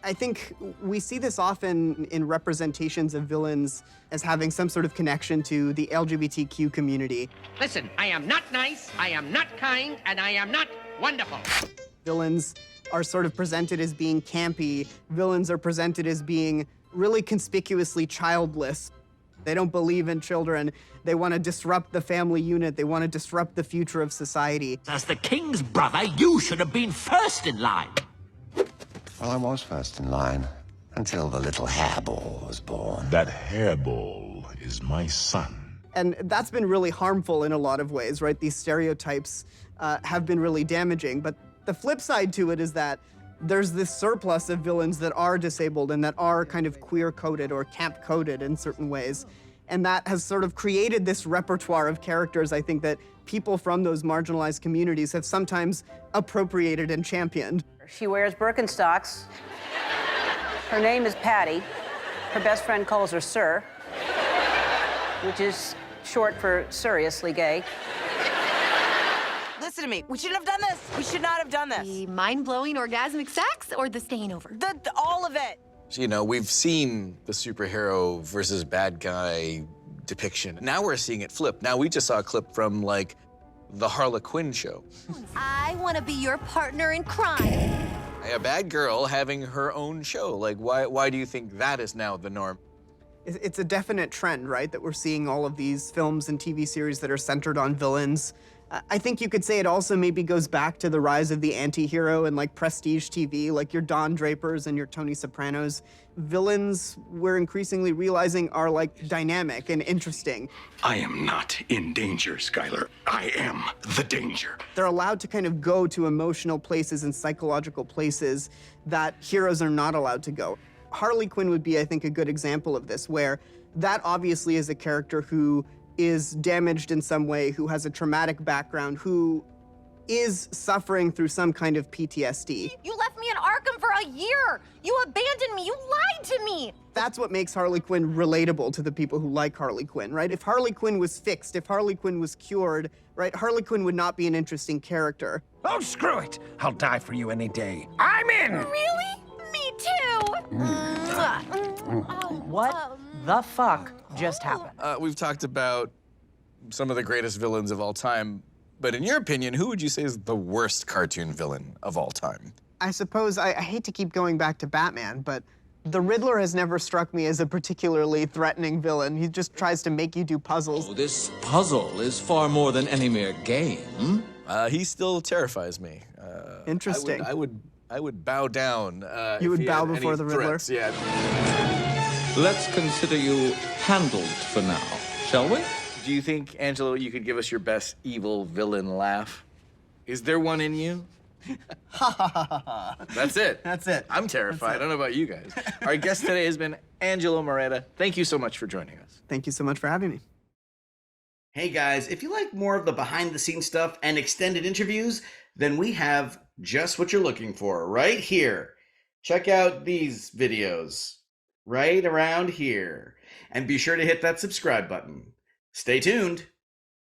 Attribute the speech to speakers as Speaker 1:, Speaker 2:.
Speaker 1: I think we see this often in representations of villains as having some sort of connection to the LGBTQ community.
Speaker 2: Listen, I am not nice, I am not kind, and I am not wonderful.
Speaker 1: Villains are sort of presented as being campy. Villains are presented as being really conspicuously childless. They don't believe in children. They want to disrupt the family unit. They want to disrupt the future of society.
Speaker 3: As the king's brother, you should have been first in line.
Speaker 4: Well, I was first in line until the little hairball was born.
Speaker 5: That hairball is my son.
Speaker 1: And that's been really harmful in a lot of ways, right? These stereotypes have been really damaging. But the flip side to it is that there's this surplus of villains that are disabled and that are kind of queer-coded or camp-coded in certain ways. And that has sort of created this repertoire of characters, I think, that people from those marginalized communities have sometimes appropriated and championed.
Speaker 6: She wears Birkenstocks. Her name is Patty. Her best friend calls her Sir, which is short for seriously gay.
Speaker 7: Listen to me. We shouldn't have done this. We should not have done this.
Speaker 8: The mind-blowing orgasmic sex or the staying over?
Speaker 7: All of it.
Speaker 9: So, you know, we've seen the superhero versus bad guy depiction. Now we're seeing it flip. Now we just saw a clip from, like, the Harlequin show.
Speaker 8: I want to be your partner in crime.
Speaker 9: A bad girl having her own show. Like, why do you think that is now the norm?
Speaker 1: It's a definite trend, right? That we're seeing all of these films and TV series that are centered on villains. I think you could say it also maybe goes back to the rise of the anti-hero and like prestige TV, like your Don Drapers and your Tony Sopranos. Villains, we're increasingly realizing, are like dynamic and interesting.
Speaker 5: I am not in danger, Skylar. I am the danger.
Speaker 1: They're allowed to kind of go to emotional places and psychological places that heroes are not allowed to go. Harley Quinn would be, I think, a good example of this, where that obviously is a character who is damaged in some way, who has a traumatic background, who is suffering through some kind of PTSD.
Speaker 8: You left me in Arkham for a year. You abandoned me. You lied to me.
Speaker 1: That's what makes Harley Quinn relatable to the people who like Harley Quinn, right? If Harley Quinn was fixed, if Harley Quinn was cured, right, Harley Quinn would not be an interesting character.
Speaker 3: Oh, screw it. I'll die for you any day. I'm in.
Speaker 8: Really? Me too.
Speaker 6: What the fuck just happened?
Speaker 9: We've talked about some of the greatest villains of all time, but in your opinion, who would you say is the worst cartoon villain of all time?
Speaker 1: I suppose, I hate to keep going back to Batman, but the Riddler has never struck me as a particularly threatening villain. He just tries to make you do puzzles.
Speaker 10: Oh, this puzzle is far more than any mere game.
Speaker 9: He still terrifies me.
Speaker 1: Interesting.
Speaker 9: I would bow down.
Speaker 1: You would
Speaker 9: if he
Speaker 1: bow
Speaker 9: had
Speaker 1: before
Speaker 9: any
Speaker 1: the Riddler?
Speaker 9: threats, yeah.
Speaker 10: Let's consider you handled for now, shall we?
Speaker 9: Do you think, Angelo, you could give us your best evil villain laugh? Is there one in you?
Speaker 1: Ha ha ha ha ha.
Speaker 9: That's it.
Speaker 1: That's it.
Speaker 9: I'm terrified. I don't know about you guys. Our guest today has been Angelo Mureda. Thank you so much for joining us.
Speaker 1: Thank you so much for having me.
Speaker 11: Hey guys, if you like more of the behind-the-scenes stuff and extended interviews, then we have just what you're looking for right here. Check out these videos right around here. And be sure to hit that subscribe button. Stay tuned.